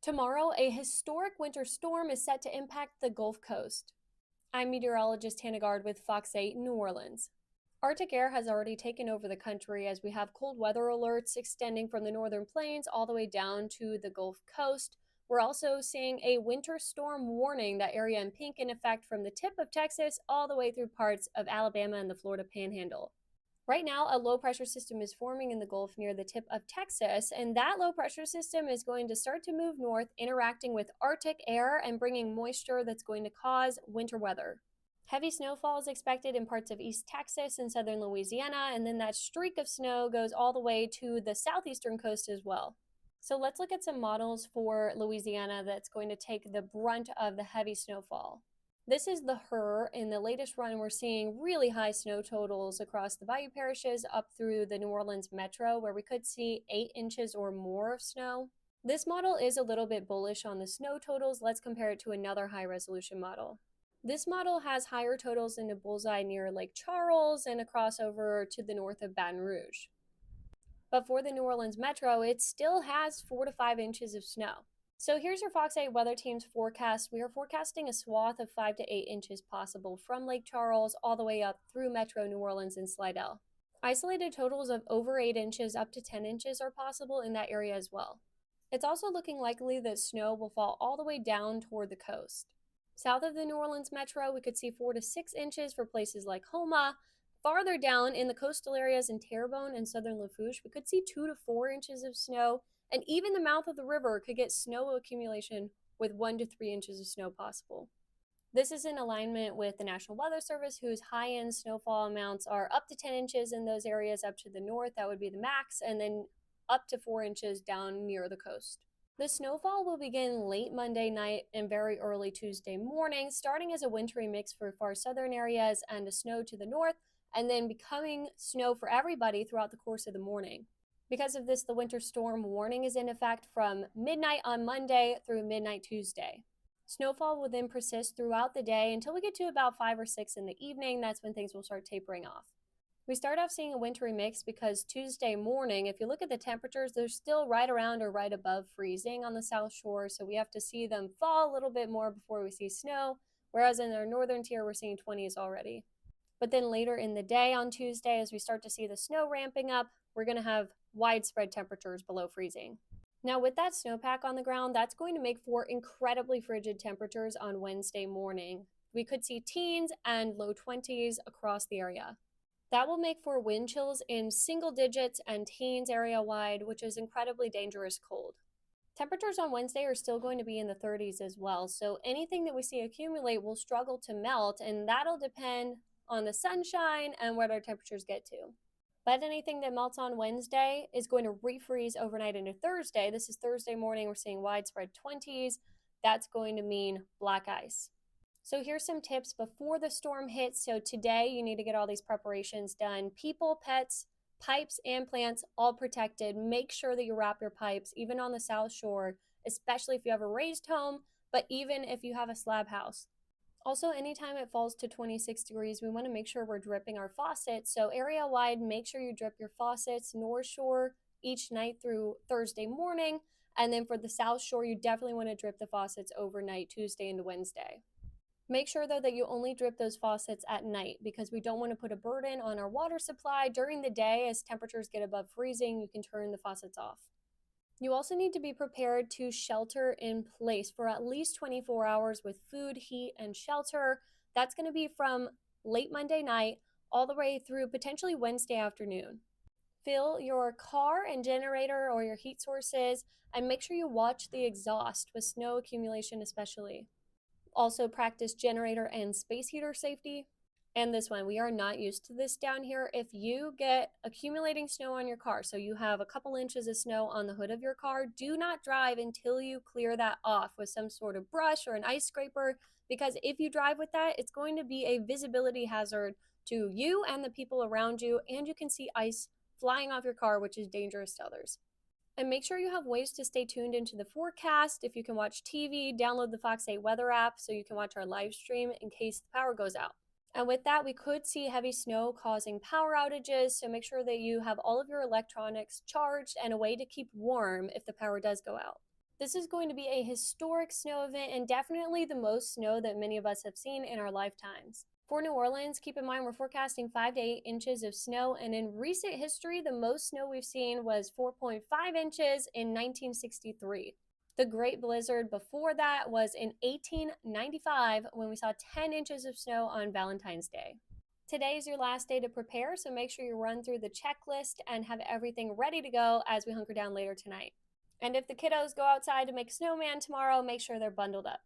Tomorrow, a historic winter storm is set to impact the Gulf Coast. I'm meteorologist Hannah Gard with Fox 8 New Orleans. Arctic air has already taken over the country as we have cold weather alerts extending from the northern plains all the way down to the Gulf Coast. We're also seeing a winter storm warning, that area in pink, in effect from the tip of Texas all the way through parts of Alabama and the Florida Panhandle. Right now, a low pressure system is forming in the Gulf near the tip of Texas, and that low pressure system is going to start to move north, interacting with Arctic air and bringing moisture that's going to cause winter weather. Heavy snowfall is expected in parts of East Texas and southern Louisiana, and then that streak of snow goes all the way to the southeastern coast as well. So let's look at some models for Louisiana that's going to take the brunt of the heavy snowfall. This is the HRRR. In the latest run, we're seeing really high snow totals across the bayou parishes up through the New Orleans metro, where we could see 8 inches or more of snow. This model is a little bit bullish on the snow totals. Let's compare it to another high resolution model. This model has higher totals in a bullseye near Lake Charles and a crossover to the north of Baton Rouge. But for the New Orleans metro, it still has 4 to 5 inches of snow. So here's your Fox 8 weather team's forecast. We are forecasting a swath of 5 to 8 inches possible from Lake Charles all the way up through Metro New Orleans and Slidell. Isolated totals of over 8 inches up to 10 inches are possible in that area as well. It's also looking likely that snow will fall all the way down toward the coast. South of the New Orleans metro, we could see 4 to 6 inches for places like Houma. Farther down in the coastal areas in Terrebonne and southern Lafourche, we could see 2 to 4 inches of snow. And even the mouth of the river could get snow accumulation with 1 to 3 inches of snow possible. This is in alignment with the National Weather Service, whose high-end snowfall amounts are up to 10 inches in those areas up to the north. That would be the max, and then up to 4 inches down near the coast. The snowfall will begin late Monday night and very early Tuesday morning, starting as a wintry mix for far southern areas and a snow to the north, and then becoming snow for everybody throughout the course of the morning. Because of this, the winter storm warning is in effect from midnight on Monday through midnight Tuesday. Snowfall will then persist throughout the day until we get to about 5 or 6 in the evening. That's when things will start tapering off. We start off seeing a wintry mix because Tuesday morning, if you look at the temperatures, they're still right around or right above freezing on the South Shore, so we have to see them fall a little bit more before we see snow, whereas in our northern tier, we're seeing 20s already. But then later in the day on Tuesday, as we start to see the snow ramping up, we're going to have widespread temperatures below freezing. Now, with that snowpack on the ground, that's going to make for incredibly frigid temperatures on Wednesday morning. We could see teens and low 20s across the area. That will make for wind chills in single digits and teens area-wide, which is incredibly dangerous cold. Temperatures on Wednesday are still going to be in the 30s as well, so anything that we see accumulate will struggle to melt, and that'll depend on the sunshine and what our temperatures get to. But anything that melts on Wednesday is going to refreeze overnight into Thursday. This is Thursday morning. We're seeing widespread 20s. That's going to mean black ice. So here's some tips before the storm hits. So today you need to get all these preparations done. People, pets, pipes, and plants all protected. Make sure that you wrap your pipes, even on the South Shore, especially if you have a raised home, but even if you have a slab house. Also, anytime it falls to 26 degrees, we want to make sure we're dripping our faucets. So area-wide, make sure you drip your faucets North Shore each night through Thursday morning. And then for the South Shore, you definitely want to drip the faucets overnight, Tuesday into Wednesday. Make sure, though, that you only drip those faucets at night because we don't want to put a burden on our water supply. During the day, as temperatures get above freezing, you can turn the faucets off. You also need to be prepared to shelter in place for at least 24 hours with food, heat, and shelter. That's going to be from late Monday night all the way through potentially Wednesday afternoon. Fill your car and generator or your heat sources, and make sure you watch the exhaust with snow accumulation especially. Also practice generator and space heater safety. And this one, we are not used to this down here. If you get accumulating snow on your car, so you have a couple inches of snow on the hood of your car, do not drive until you clear that off with some sort of brush or an ice scraper, because if you drive with that, it's going to be a visibility hazard to you and the people around you, and you can see ice flying off your car, which is dangerous to others. And make sure you have ways to stay tuned into the forecast. If you can watch TV, download the Fox 8 weather app so you can watch our live stream in case the power goes out. And with that, we could see heavy snow causing power outages, so make sure that you have all of your electronics charged and a way to keep warm if the power does go out. This is going to be a historic snow event and definitely the most snow that many of us have seen in our lifetimes. For New Orleans, keep in mind we're forecasting 5 to 8 inches of snow, and in recent history, the most snow we've seen was 4.5 inches in 1963. The Great Blizzard before that was in 1895 when we saw 10 inches of snow on Valentine's Day. Today is your last day to prepare, so make sure you run through the checklist and have everything ready to go as we hunker down later tonight. And if the kiddos go outside to make a snowman tomorrow, make sure they're bundled up.